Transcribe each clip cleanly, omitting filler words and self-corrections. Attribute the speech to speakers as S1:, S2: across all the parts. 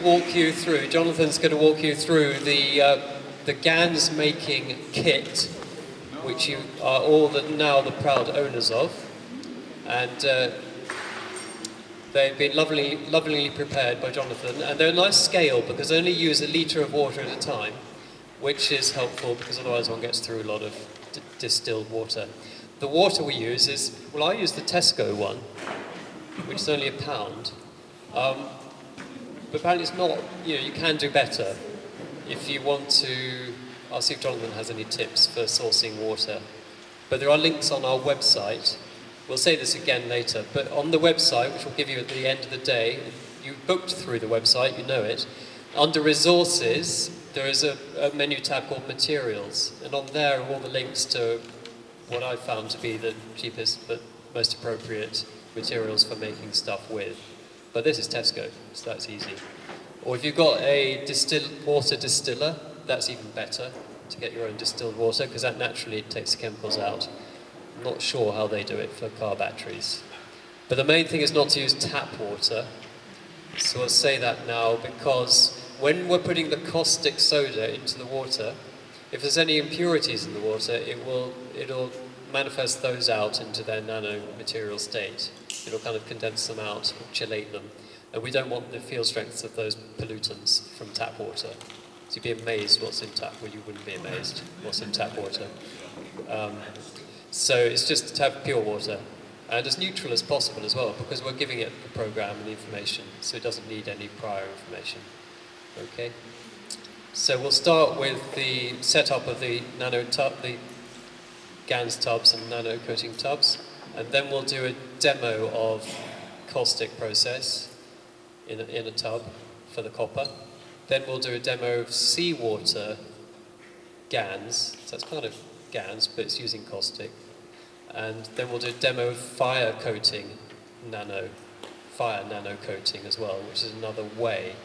S1: walk you through, Jonathan's going to walk you through the ganss making kit, which you are all now the proud owners of. And they've been lovingly prepared by Jonathan, and they're a nice scale because they only use a litre of water at a time, which is helpful because otherwise one gets through a lot of distilled water. The water we use is, well, I use the Tesco one, which is only £1. But apparently it's not, you can do better. If you want to, I'll see if Jonathan has any tips for sourcing water. But there are links on our website. We'll say this again later, but on the website, which we'll give you at the end of the day, you booked through the website, you know it. Under resources, there is a menu tab called materials, and on there are all the links to what I found to be the cheapest but most appropriate materials for making stuff with. But this is Tesco, so that's easy. Or if you've got a water distiller, that's even better to get your own distilled water, because that naturally takes the chemicals out. I'm not sure how they do it for car batteries. But the main thing is not to use tap water. So I'll say that now, because when we're putting the caustic soda into the water, if there's any impurities in the water, it'll manifest those out into their nanomaterial state. It'll kind of condense them out, chelate them. And we don't want the field strengths of those pollutants from tap water. So you'd be amazed what's in tap, well, you wouldn't be amazed what's in tap water. So it's just to have pure water, and as neutral as possible as well, because we're giving it the program and the information, so it doesn't need any prior information. Okay? So we'll start with the setup of the the ganss tubs and nano coating tubs, and then we'll do a demo of caustic process in a tub for the copper. Then we'll do a demo of seawater ganss, so it's kind of ganss, but it's using caustic. And then we'll do a demo of fire nano coating as well, which is another way.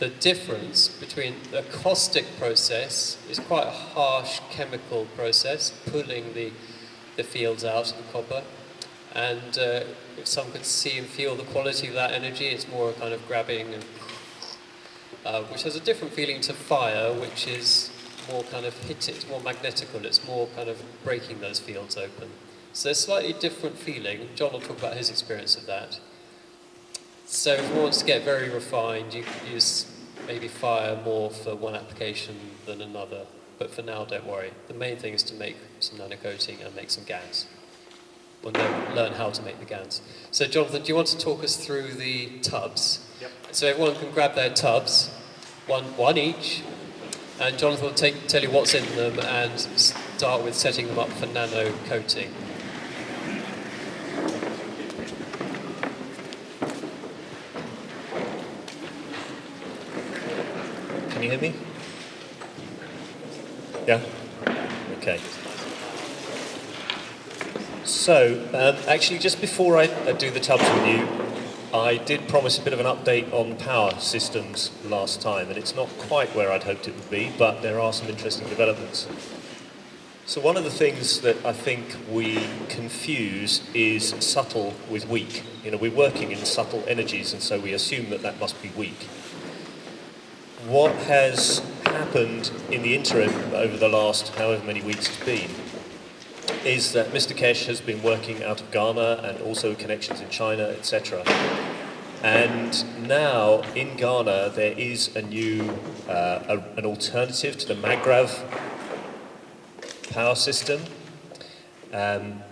S1: The difference between the caustic process is quite a harsh chemical process, pulling the fields out of the copper. And if some could see and feel the quality of that energy, it's more kind of grabbing, and, which has a different feeling to fire, which is more kind of it's more magnetical, it's more kind of breaking those fields open. So there's a slightly different feeling. John will talk about his experience of that. So if one wants to get very refined, you could use maybe fire more for one application than another. But for now, don't worry. The main thing is to make some nano coating and make some ganss. Or learn how to make the ganss. So Jonathan, do you want to talk us through the tubs? Yep. So everyone can grab their tubs, one each, and Jonathan will tell you what's in them and start with setting them up for nano coating.
S2: Can you hear me? Yeah? Okay. So, actually, just before I do the tubs with you, I did promise a bit of an update on power systems last time, and it's not quite where I'd hoped it would be, but there are some interesting developments. So one of the things that I think we confuse is subtle with weak. We're working in subtle energies, and so we assume that must be weak. What has happened in the interim over the last however many weeks it's been is that Mr. Kesh has been working out of Ghana and also connections in China, etc. And now in Ghana there is a new, an alternative to the Magrav power system, and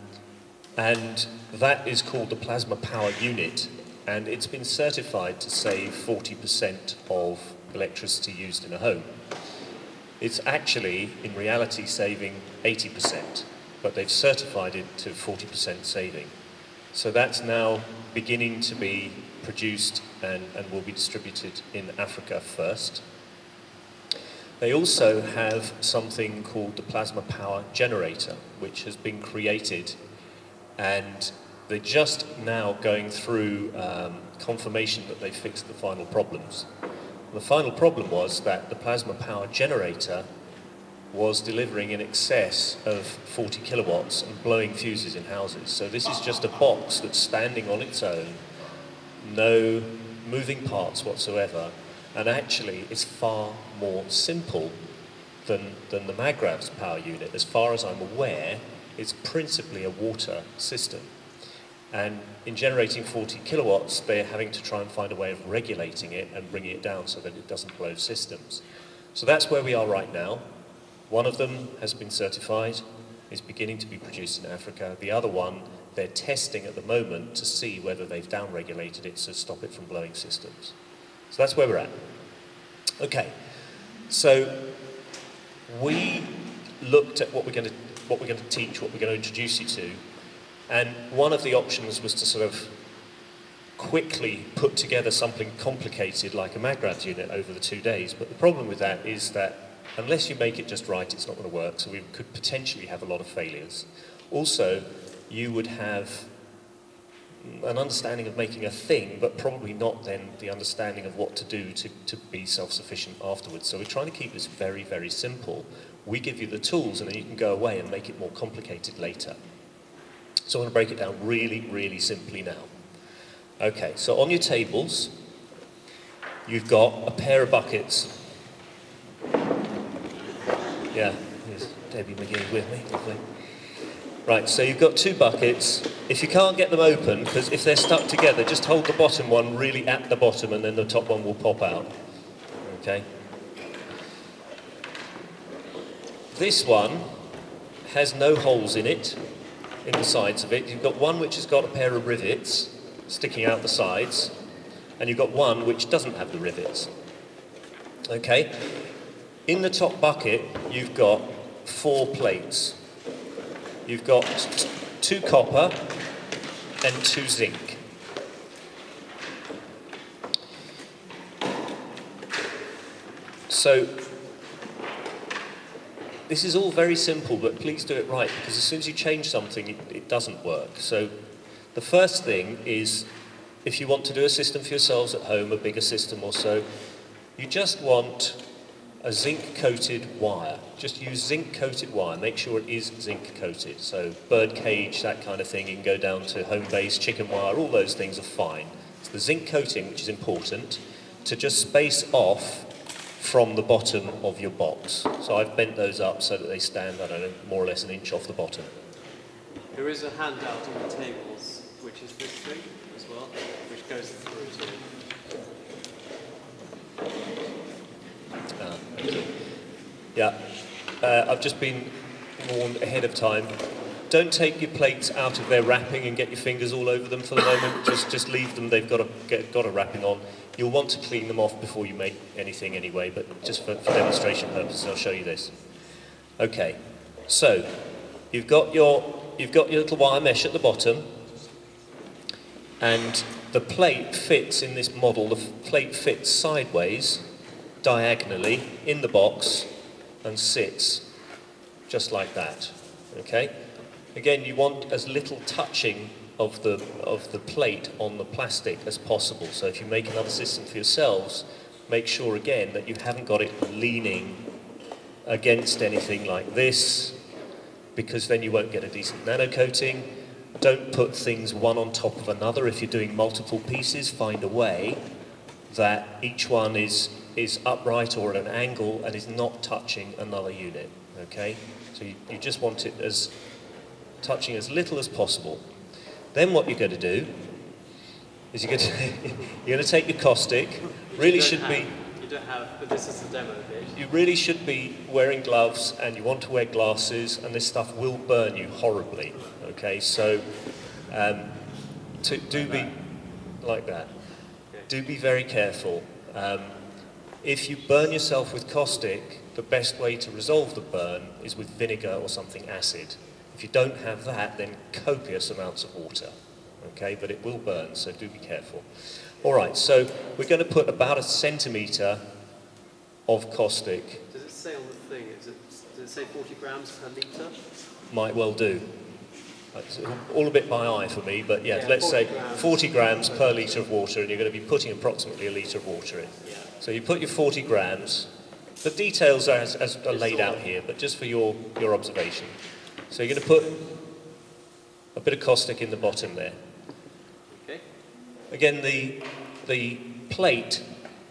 S2: that is called the Plasma Power Unit, and it's been certified to save 40% of electricity used in a home. It's actually, in reality, saving 80%, but they've certified it to 40% saving. So that's now beginning to be produced and will be distributed in Africa first. They also have something called the Plasma Power Generator, which has been created, and they're just now going through confirmation that they fixed the final problems. The final problem was that the Plasma Power Generator was delivering in excess of 40 kilowatts and blowing fuses in houses. So this is just a box that's standing on its own, no moving parts whatsoever, And actually, it's far more simple than the Magrav's power unit. As far as I'm aware, it's principally a water system. And in generating 40 kilowatts, they're having to try and find a way of regulating it and bringing it down so that it doesn't blow systems. So that's where we are right now. One of them has been certified, is beginning to be produced in Africa. The other one, they're testing at the moment to see whether they've down-regulated it to stop it from blowing systems. So that's where we're at. Okay, so we looked at what we're going to teach, what we're going to introduce you to, and one of the options was to sort of quickly put together something complicated like a Magrav's unit over the 2 days. But the problem with that is that unless you make it just right, it's not going to work. So we could potentially have a lot of failures. Also, you would have an understanding of making a thing, but probably not then the understanding of what to do to be self-sufficient afterwards. So we're trying to keep this very, very simple. We give you the tools, and then you can go away and make it more complicated later. So I'm going to break it down really, really simply now. Okay, so on your tables, you've got a pair of buckets. Yeah, here's Debbie McGee with me, lovely. Right, so you've got two buckets. If you can't get them open, because if they're stuck together, just hold the bottom one really at the bottom and then the top one will pop out. Okay? This one has no holes in it, in the sides of it. You've got one which has got a pair of rivets sticking out the sides, and you've got one which doesn't have the rivets. Okay? In the top bucket, you've got 4 plates. You've got 2 copper and 2 zinc. So, this is all very simple, but please do it right, because as soon as you change something, it doesn't work. So, the first thing is, if you want to do a system for yourselves at home, a bigger system or so, you just want a zinc-coated wire. Just use zinc-coated wire. Make sure it is zinc-coated. So bird cage, that kind of thing. You can go down to home base, chicken wire, all those things are fine. It's the zinc coating which is important to just space off from the bottom of your box. So I've bent those up so that they stand, I don't know, more or less an inch off the bottom.
S1: There is a handout on the tables, which is this thing as well, which goes through to... Yeah, I've just been warned ahead of time. Don't take your plates out of their wrapping and get your fingers all over them for the moment. Just leave them. They've got a wrapping on. You'll want to clean them off before you make anything anyway, but just for demonstration purposes, I'll show you this. Okay, so you've got your little wire mesh at the bottom, and the plate fits in this model. The plate fits sideways, diagonally in the box, and sits just like that. Okay. Again, you want as little touching of the plate on the plastic as possible. So if you make another system for yourselves, make sure again that you haven't got it leaning against anything like this, because then you won't get a decent nano coating. Don't put things one on top of another. If you're doing multiple pieces, find a way that each one is upright or at an angle and is not touching another unit. Okay? So you just want it as touching as little as possible. Then what you're going to do is you're going to take your caustic. Really should be. You don't have, but this is the demo bit.
S2: You really should be wearing gloves, and you want to wear glasses, and this stuff will burn you horribly. Okay, so do be like that.
S1: Okay.
S2: Do be very careful. If you burn yourself with caustic, the best way to resolve the burn is with vinegar or something acid. If you don't have that, then copious amounts of water. Okay, but it will burn, so do be careful. All right, so we're going to put about 1 centimetre of caustic.
S1: Does it say on the thing, does it say 40 grams per litre?
S2: Might well do. It's all a bit by eye for me, but yeah, let's
S1: 40
S2: say
S1: grams.
S2: 40 grams per litre of water, and you're going to be putting approximately 1 litre of water in.
S1: Yeah.
S2: So you put your 40 grams. The details are as are laid out here, but just for your observation. So you're going to put a bit of caustic in the bottom there.
S1: Okay.
S2: Again, the plate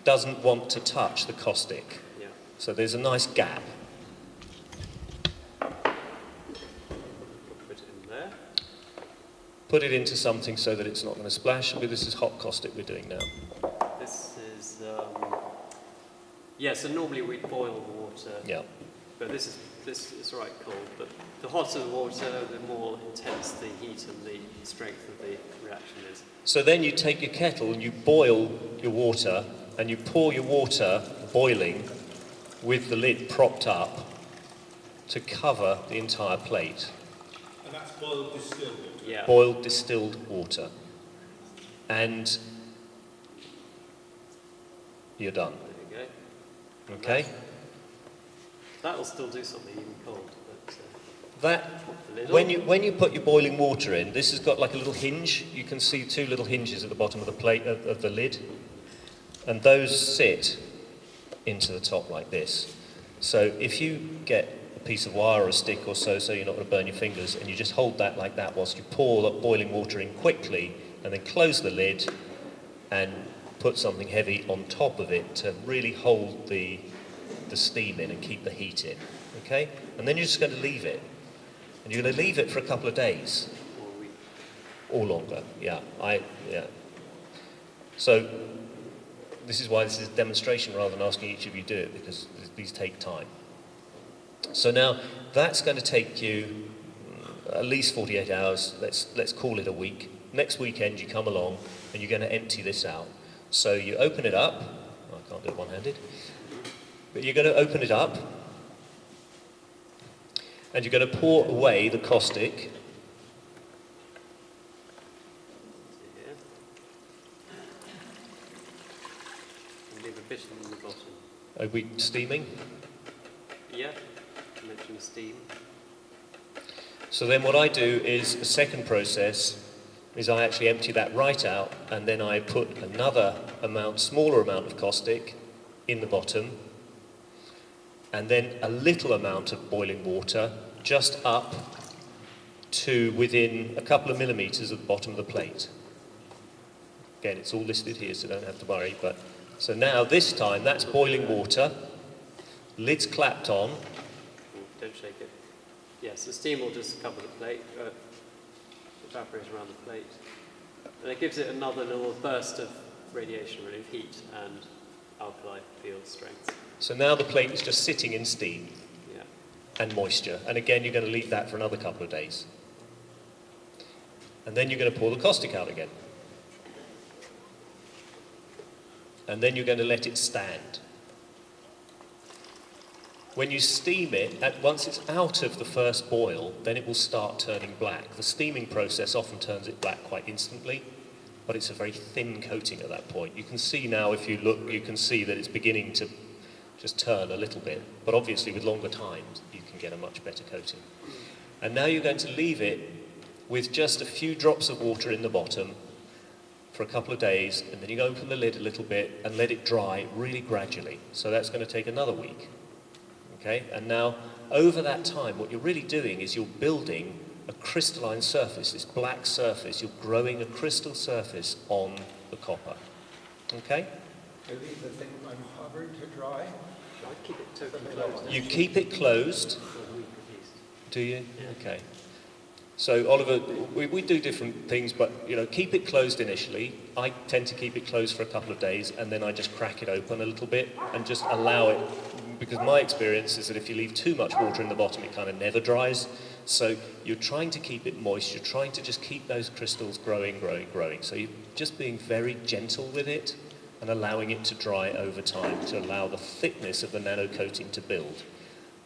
S2: doesn't want to touch the caustic.
S1: Yeah.
S2: So there's a nice gap.
S1: Put it in there.
S2: Put it into something so that it's not going to splash. This is hot caustic we're doing now.
S1: This is, yeah, so normally we boil the water.
S2: Yeah.
S1: But this is right cold. But the hotter the water, the more intense the heat and the strength of the reaction is.
S2: So then you take your kettle and you boil your water, and you pour your water boiling with the lid propped up to cover the entire plate.
S3: And that's boiled distilled water?
S1: Yeah.
S2: Boiled distilled water. And you're done.
S1: There you go.
S2: Okay?
S1: That'll still do something even cold. But,
S2: That, when you put your boiling water in, this has got like a little hinge. You can see two little hinges at the bottom of the plate, of the lid. And those sit into the top like this. So if you get a piece of wire or a stick or so you're not going to burn your fingers, and you just hold that like that whilst you pour the boiling water in quickly, and then close the lid and put something heavy on top of it to really hold the steam in and keep the heat in. Okay? And then you're just going to leave it. And you're going to leave it for a couple of days. Or longer, yeah. So this is why this is a demonstration rather than asking each of you to do it, because these take time. So now that's going to take you at least 48 hours. Let's call it a week. Next weekend you come along and you're going to empty this out. So you open it up. Oh, I can't do it one-handed. But you're going to open it up and you're going to pour away the caustic.
S1: And leave a bit in the bottom.
S2: Are we steaming?
S1: Yeah, I mentioned steam.
S2: So then what I do is, a second process is I actually empty that right out, and then I put another smaller amount of caustic in the bottom, and then a little amount of boiling water just up to within a couple of millimeters of the bottom of the plate. Again, it's all listed here, so don't have to worry. But so now this time that's boiling water, lid's clapped on.
S1: Don't shake it. Yes, the steam will just cover the plate, evaporate around the plate. And it gives it another little burst of radiation, really, of heat and alkali field strength.
S2: So now the plate is just sitting in steam
S1: Yeah.
S2: and moisture. And again, you're going to leave that for another couple of days. And then you're going to pour the caustic out again. And then you're going to let it stand. When you steam it, once it's out of the first boil, then it will start turning black. The steaming process often turns it black quite instantly, but it's a very thin coating at that point. You can see now, if you look, you can see that it's beginning to just turn a little bit, but obviously with longer times, you can get a much better coating. And now you're going to leave it with just a few drops of water in the bottom for a couple of days, and then you open the lid a little bit and let it dry really gradually. So that's going to take another week. Okay? And now, over that time, what you're really doing is you're building a crystalline surface, this black surface. You're growing a crystal surface on the copper. Okay?
S3: I leave the thing uncovered to dry.
S1: I'd keep it totally closed.
S2: You keep it closed.
S1: For a week at least.
S2: Do you?
S1: Yeah.
S2: Okay. So Oliver, we do different things, but keep it closed initially. I tend to keep it closed for a couple of days, and then I just crack it open a little bit and just allow it, because my experience is that if you leave too much water in the bottom, it kind of never dries. So you're trying to keep it moist. You're trying to just keep those crystals growing. So you're just being very gentle with it and allowing it to dry over time to allow the thickness of the nano coating to build.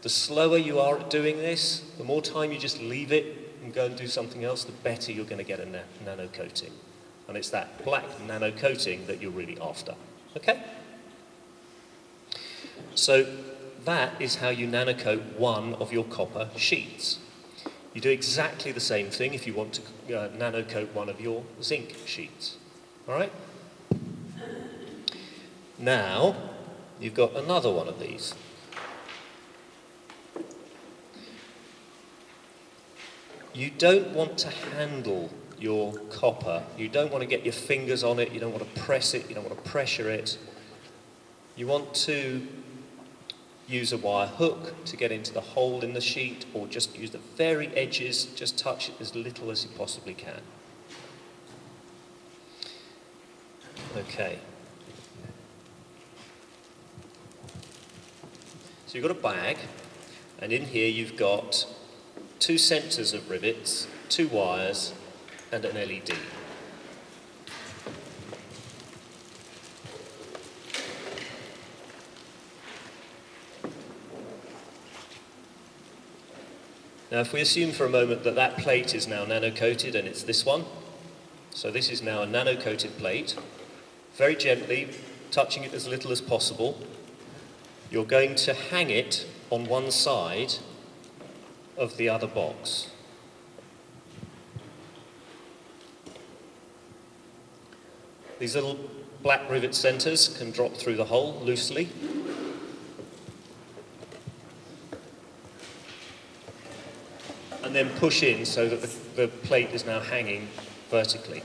S2: The slower you are at doing this, the more time you just leave it and go and do something else, the better you're going to get a nano coating. And it's that black nano coating that you're really after. Okay? So that is how you nanocoat one of your copper sheets. You do exactly the same thing if you want to nanocoat one of your zinc sheets. All right? Now, you've got another one of these. You don't want to handle your copper. You don't want to get your fingers on it. You don't want to press it. You don't want to pressure it. You want to use a wire hook to get into the hole in the sheet, or just use the very edges, just touch it as little as you possibly can. Okay. So you've got a bag, and in here you've got 2 centres of rivets, 2 wires, and an LED. Now if we assume for a moment that that plate is now nano-coated and it's this one, so this is now a nano-coated plate, very gently, touching it as little as possible, you're going to hang it on one side of the other box. These little black rivet centres can drop through the hole loosely. And then push in so that the plate is now hanging vertically.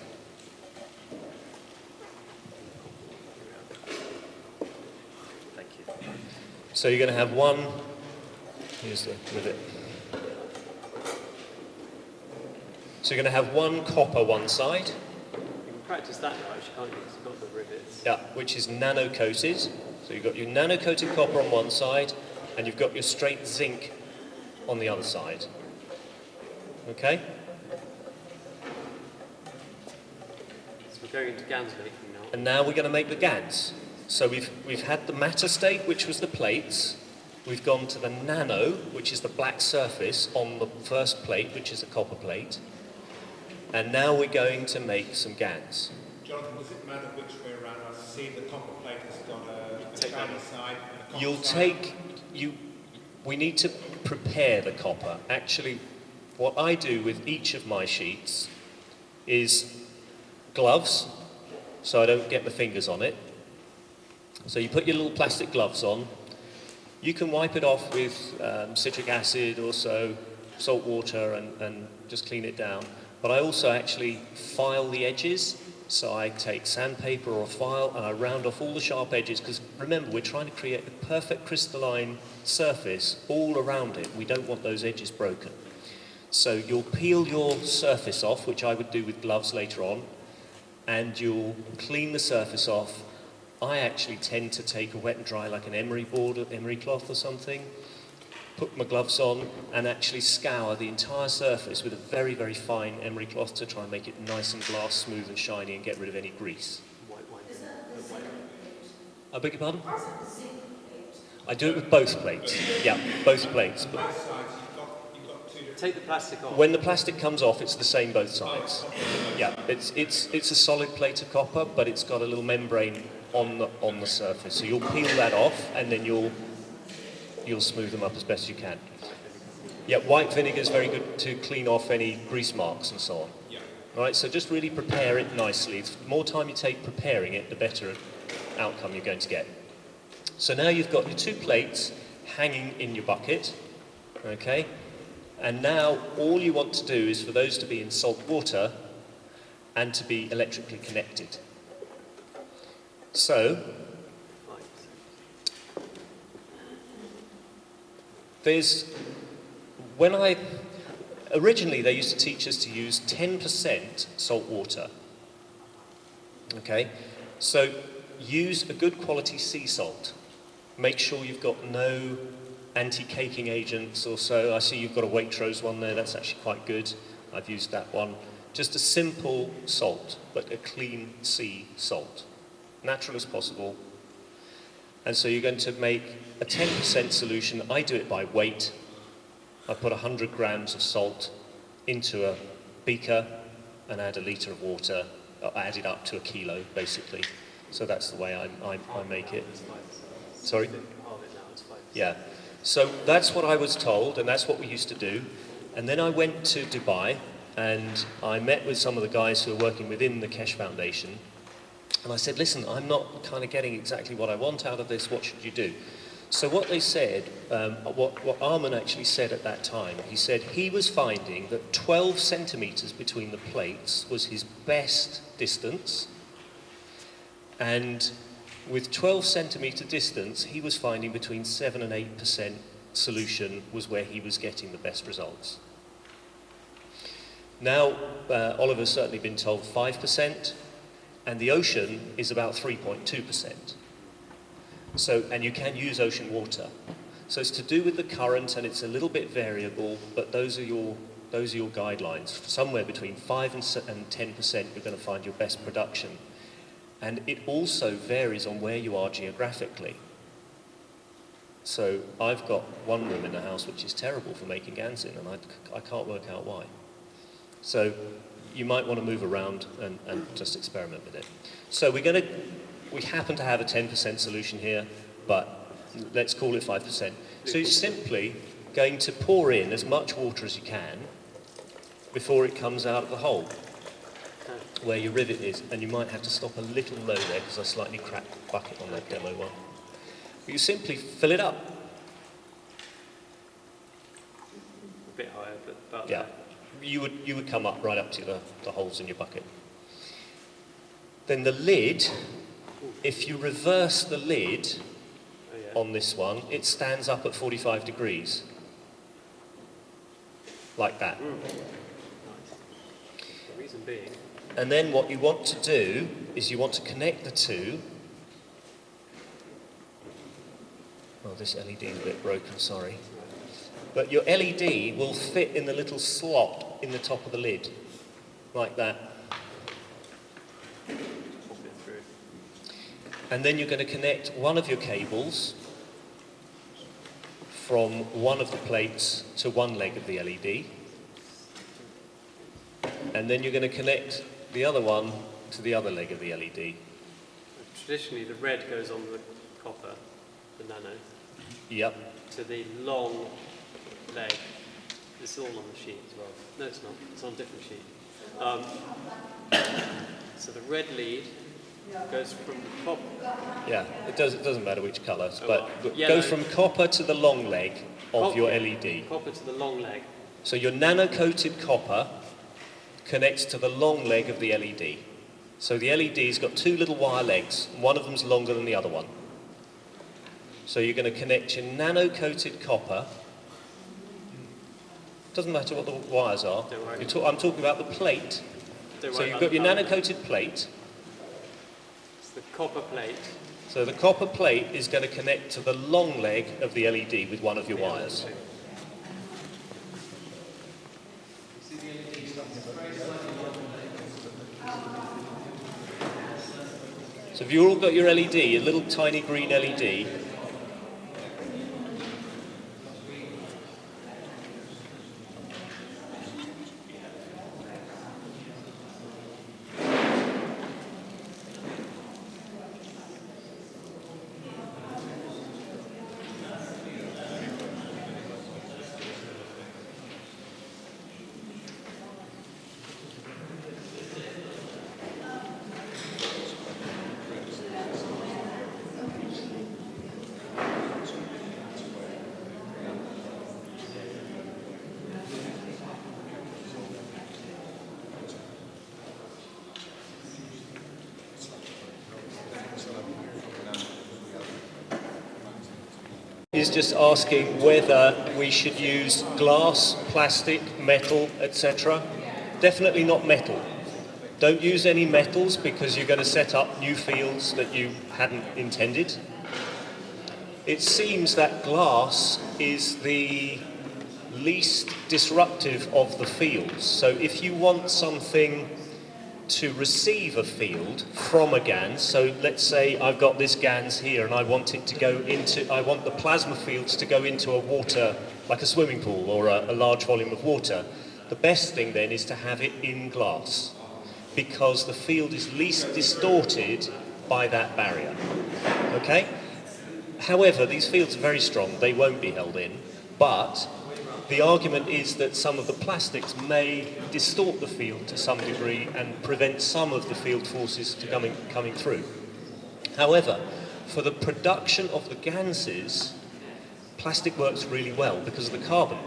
S2: Thank you. So you're going to have one, here's the rivet. So you're going to have one copper one side.
S1: You can practice that now, actually, can't you? It's got the rivets.
S2: Yeah, which is nano-coated. So you've got your nano-coated copper on one side, and you've got your straight zinc on the other side. Okay?
S1: So we're going into ganss making now.
S2: And now we're going to make the ganss. So we've had the matter state, which was the plates. We've gone to the nano, which is the black surface on the first plate, which is a copper plate. And now we're going to make some ganss.
S3: Jonathan, does it matter which way around? I see the copper plate has got a shiny side and a copper
S2: You'll
S3: side.
S2: we need to prepare the copper. Actually, what I do with each of my sheets is gloves, so I don't get my fingers on it. So you put your little plastic gloves on. You can wipe it off with citric acid or so, salt water, and just clean it down. But I also actually file the edges. So I take sandpaper or a file and I round off all the sharp edges, because remember, we're trying to create a perfect crystalline surface all around it. We don't want those edges broken. So you'll peel your surface off, which I would do with gloves later on, and you'll clean the surface off. I actually tend to take a wet and dry, like an emery board or emery cloth or something, put my gloves on and actually scour the entire surface with a very, very fine emery cloth to try and make it nice and glass smooth and shiny and get rid of any grease.
S4: Is that the zinc plate?
S2: I beg your pardon?
S4: Or is it the zinc plate?
S2: I do it with both plates. Yeah, both plates. But
S3: Both sides, you've got 2 different.
S1: Take the plastic off.
S2: when the plastic comes off, it's the same both sides. Yeah, it's a solid plate of copper, but it's got a little membrane on the surface. So you'll peel that off, and then you'll smooth them up as best you can. Yeah, white vinegar is very good to clean off any grease marks and so on.
S3: Yeah.
S2: All right, so just really prepare it nicely. The more time you take preparing it, the better outcome you're going to get. So now you've got your 2 plates hanging in your bucket, okay? And now all you want to do is for those to be in salt water and to be electrically connected. So originally they used to teach us to use 10% salt water. Okay, so use a good quality sea salt. Make sure you've got no anti-caking agents or so. I see you've got a Waitrose one there, that's actually quite good. I've used that one. Just a simple salt, but a clean sea salt. Natural as possible. And so you're going to make a 10% solution. I do it by weight. I put 100 grams of salt into a beaker and add a litre of water. I add it up to a kilo, basically. So that's the way I make it. Sorry? Yeah. So that's what I was told, and that's what we used to do. And then I went to Dubai, and I met with some of the guys who are working within the Kesh Foundation. And I said, listen, I'm not kind of getting exactly what I want out of this, what should you do? So what they said, what Armin actually said at that time, he said he was finding that 12 centimetres between the plates was his best distance, and With 12 centimetre distance, he was finding between 7 and 8% solution was where he was getting the best results. Now, Oliver's certainly been told 5%, and the ocean is about 3.2%. So, and you can use ocean water. So it's to do with the current, and it's a little bit variable, but those are your guidelines. Somewhere between 5 and 10% you're going to find your best production. And it also varies on where you are geographically. So I've got one room in the house which is terrible for making ganss in, and I can't work out why. So you might want to move around and just experiment with it. So we happen to have a 10% solution here, but let's call it 5%. So you're simply going to pour in as much water as you can before it comes out of the hole where your rivet is, and you might have to stop a little low there because I slightly cracked the bucket on that demo one. But you simply fill it up.
S5: A bit higher, but about
S2: Yeah.
S5: that.
S2: You would come up right up to the holes in your bucket. Then the lid, if you reverse the lid
S5: Oh, yeah.
S2: on this one, it stands up at 45 degrees. Like that.
S5: Nice. The reason being,
S2: And then what you want to do is you want to connect the two. Oh, this LED is a bit broken, sorry. But your LED will fit in the little slot in the top of the lid, like that.
S5: pop it through.
S2: And then you're going to connect one of your cables from one of the plates to one leg of the LED. And then you're going to connect the other one to the other leg of the LED.
S5: Traditionally, the red goes on the copper, the nano,
S2: Yep.
S5: to the long leg. It's all on the sheet as well. No, it's not. It's on a different sheet. So the red lead goes from the copper.
S2: Yeah, it doesn't matter which colour,
S5: Oh,
S2: but
S5: well,
S2: go
S5: yellow.
S2: from copper to the long leg of your LED.
S5: Copper to the long leg.
S2: So your nano-coated copper connects to the long leg of the LED. So the LED's got two little wire legs, and one of them's longer than the other one. So you're going to connect your nano-coated copper. Doesn't matter what the wires are.
S5: Don't worry.
S2: I'm talking about the plate.
S5: Don't
S2: So
S5: worry
S2: you've
S5: about
S2: got
S5: the
S2: your
S5: colour.
S2: nano-coated plate.
S5: It's the copper plate.
S2: So the copper plate is going to connect to the long leg of the LED with one of your
S5: Yeah,
S2: wires. So if you've all got your LED, a little tiny green LED, is just asking whether we should use glass, plastic, metal, etc. Definitely not metal. Don't use any metals because you're going to set up new fields that you hadn't intended. It seems that glass is the least disruptive of the fields. So if you want something to receive a field from a ganss, so let's say I've got this ganss here and I want the plasma fields to go into a water, like a swimming pool or a large volume of water, the best thing then is to have it in glass because the field is least distorted by that barrier. Okay? However, these fields are very strong, they won't be held in, but the argument is that some of the plastics may distort the field to some degree and prevent some of the field forces to coming through. However, for the production of the gansses, plastic works really well because of the carbon.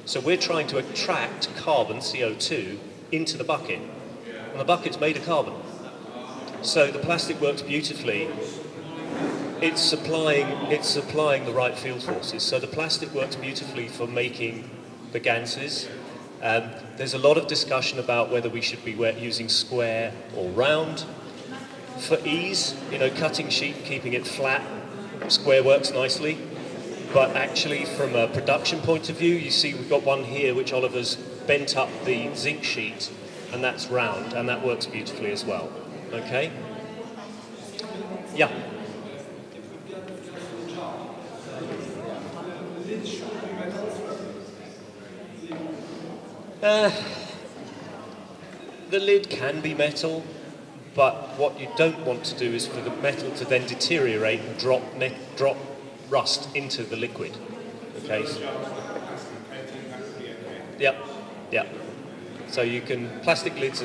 S2: So we're trying to attract carbon, CO2, into the bucket, and the bucket's made of carbon. So the plastic works beautifully. It's supplying the right field forces. So the plastic works beautifully for making the ganses. There's a lot of discussion about whether we should be using square or round. For ease, cutting sheet, keeping it flat, square works nicely. But actually, from a production point of view, you see we've got one here which Oliver's bent up the zinc sheet, and that's round, and that works beautifully as well. Okay? Yeah. The lid can be metal, but what you don't want to do is for the metal to then deteriorate and drop rust into the liquid. Okay. Yeah. So you can plastic lids.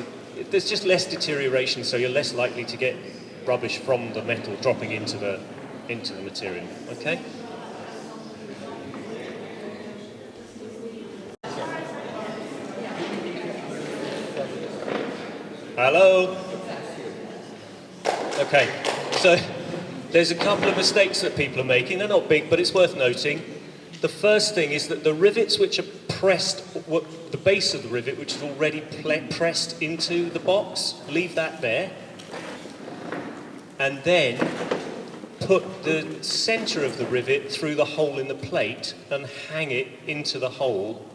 S2: There's just less deterioration, so you're less likely to get rubbish from the metal dropping into the material. Okay. Hello. Okay, so there's a couple of mistakes that people are making. They're not big, but it's worth noting. The first thing is that the rivets which are pressed, the base of the rivet which is already pressed into the box, leave that there. And then put the centre of the rivet through the hole in the plate and hang it into the hole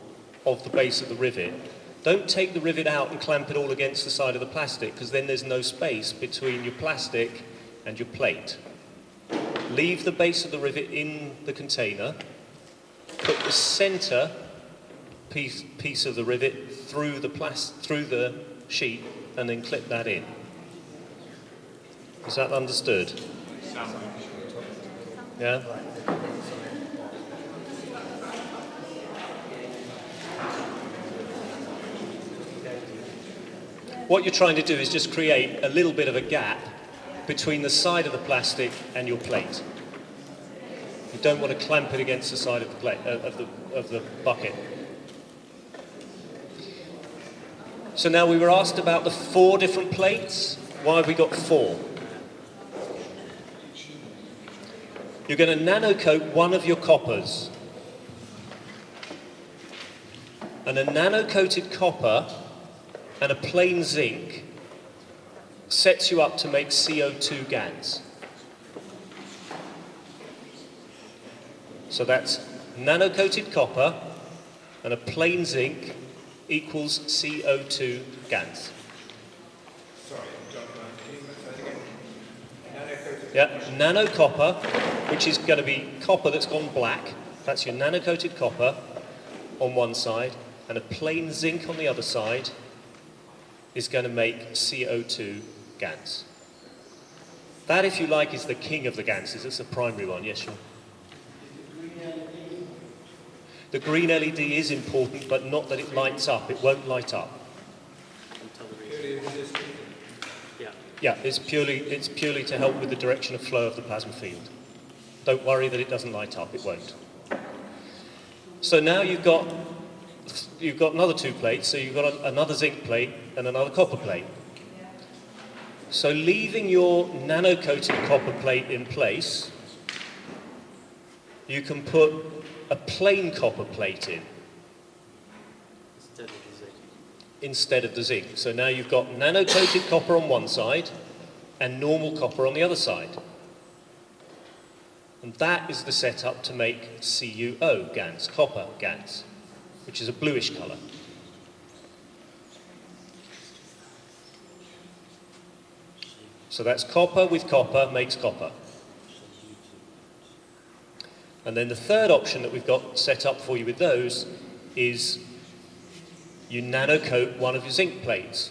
S2: of the base of the rivet. Don't take the rivet out and clamp it all against the side of the plastic, because then there's no space between your plastic and your plate. Leave the base of the rivet in the container, put the centre piece of the rivet through the sheet, and then clip that in. Is that understood? Yeah? What you're trying to do is just create a little bit of a gap between the side of the plastic and your plate. You don't want to clamp it against the side of the plate, of the bucket. So now we were asked about the 4 different plates. Why have we got 4? You're going to nanocoat one of your coppers. And a nano-coated copper and a plain zinc sets you up to make CO2 ganss. So that's nano-coated copper and a plain zinc equals CO2 ganss.
S3: Sorry, John, can you say that again? Nano-coated.
S2: Yeah, nano copper, which is going to be copper that's gone black. That's your nano-coated copper on one side, and a plain zinc on the other side is going to make CO2 ganss. That, if you like, is the king of the ganses. It's the primary one. Yes, sure. The green LED is important, but not that it lights up. It won't light up. Yeah, it's purely to help with the direction of flow of the plasma field. Don't worry that it doesn't light up. It won't. So now you've got another 2 plates. So you've got another zinc plate and another copper plate. So leaving your nano-coated copper plate in place, you can put a plain copper plate in instead of the zinc. So now you've got nano-coated copper on one side and normal copper on the other side. And that is the setup to make CuO, ganss, copper ganss, which is a bluish colour. So that's copper with copper makes copper. And then the third option that we've got set up for you with those is you nano-coat one of your zinc plates.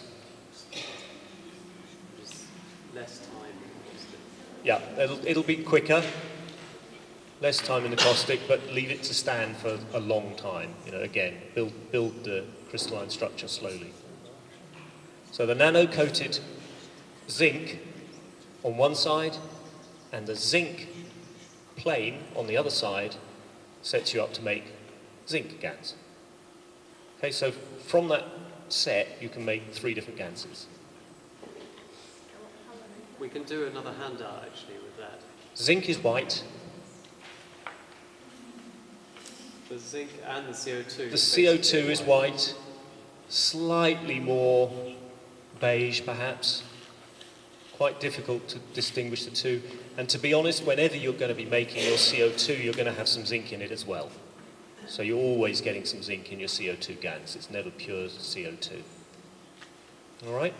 S5: Less time.
S2: Yeah, it'll be quicker, less time in the caustic, but leave it to stand for a long time. Again, build the crystalline structure slowly. So the nano-coated zinc on one side and the zinc plain on the other side sets you up to make zinc ganss. Okay, so from that set you can make 3 different ganses.
S5: We can do another handout actually with that.
S2: Zinc is white.
S5: The zinc and the CO2.
S2: The CO2 is white. Slightly more beige, perhaps. Quite difficult to distinguish the two. And to be honest, whenever you're going to be making your CO2, you're going to have some zinc in it as well. So you're always getting some zinc in your CO2 ganss. It's never pure CO2. All right?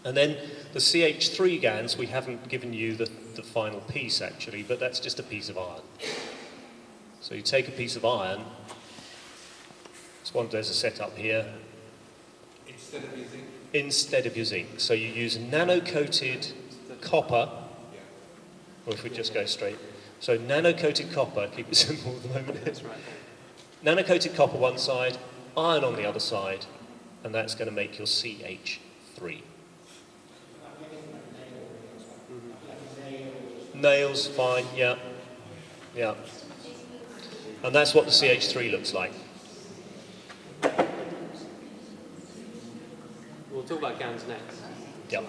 S2: And then the CH3 ganss, we haven't given you the final piece actually, but that's just a piece of iron. So you take a piece of iron, there's a setup here,
S3: Instead of using?
S2: instead of your zinc. So you use nano-coated copper, or if we just go straight. So nano-coated copper, keep it simple at the moment.
S5: That's right.
S2: Nano-coated copper one side, iron on the other side, and that's going to make your CH3. Nails, fine, yeah. Yeah. And that's what the CH3 looks like.
S5: We'll talk about ganss next.
S2: Yep.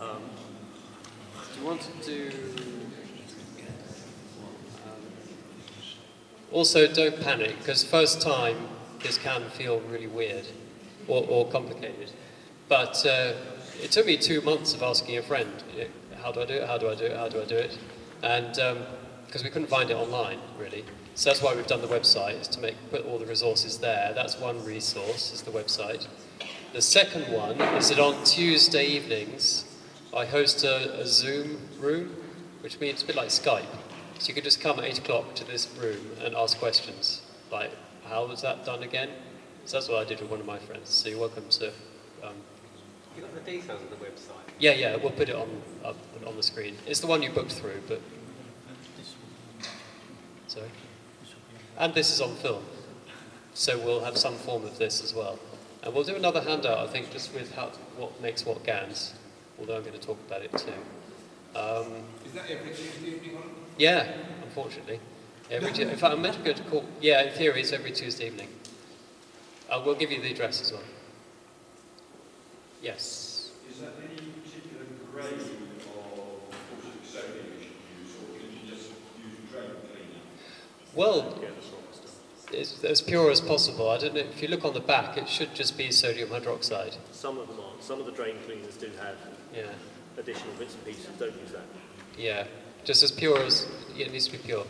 S5: Do you want to do...
S1: Also, don't panic, because first time this can feel really weird or complicated. But it took me 2 months of asking a friend, how do I do it, how do I do it, how do I do it? And because we couldn't find it online, really. So that's why we've done the website, is to put all the resources there. That's one resource, is the website. The second one is that on Tuesday evenings, I host a Zoom room, which means it's a bit like Skype. So you could just come at 8 o'clock to this room and ask questions, like, how was that done again? So that's what I did with one of my friends. So you're welcome to...
S5: You got the details of the website?
S1: Yeah, we'll put it on the screen. It's the one you booked through, but... Sorry? And this is on film. So we'll have some form of this as well. And we'll do another handout, I think, just with what makes what ganss, although I'm going to talk about it too.
S3: Is that every Tuesday evening on?
S1: Yeah, unfortunately. In fact, I'm meant to go to court. Yeah, in theory, it's every Tuesday evening. We'll give you the address as well. Yes.
S6: Is that any particular grade of caustic soda you should use, or can you just use drain cleaner?
S1: Well, it's as pure as possible. I don't know, if you look on the back, it should just be sodium hydroxide.
S2: Some of them aren't. Some of the drain cleaners do have additional bits and pieces. Don't use that.
S1: Yeah, just as pure as it needs to be pure.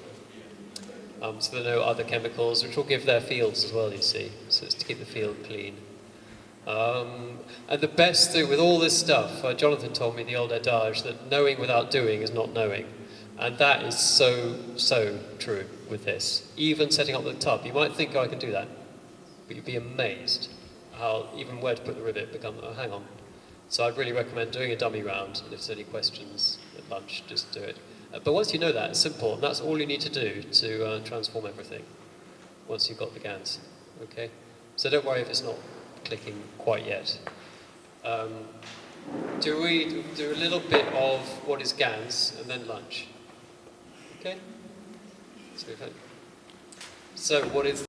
S1: So there are no other chemicals, which will give their fields as well, you see. So it's to keep the field clean. And the best thing with all this stuff, Jonathan told me the old adage that knowing without doing is not knowing. And that is so, so true with this. Even setting up the tub, you might think, oh, I can do that. But you'd be amazed how even where to put the rivet become, oh, hang on. So I'd really recommend doing a dummy round. If there's any questions at lunch, just do it. But once you know that, it's simple. And that's all you need to do to transform everything. Once you've got the ganss. Okay? So don't worry if it's not clicking quite yet. Do we do a little bit of what is ganss and then lunch? Okay? So what is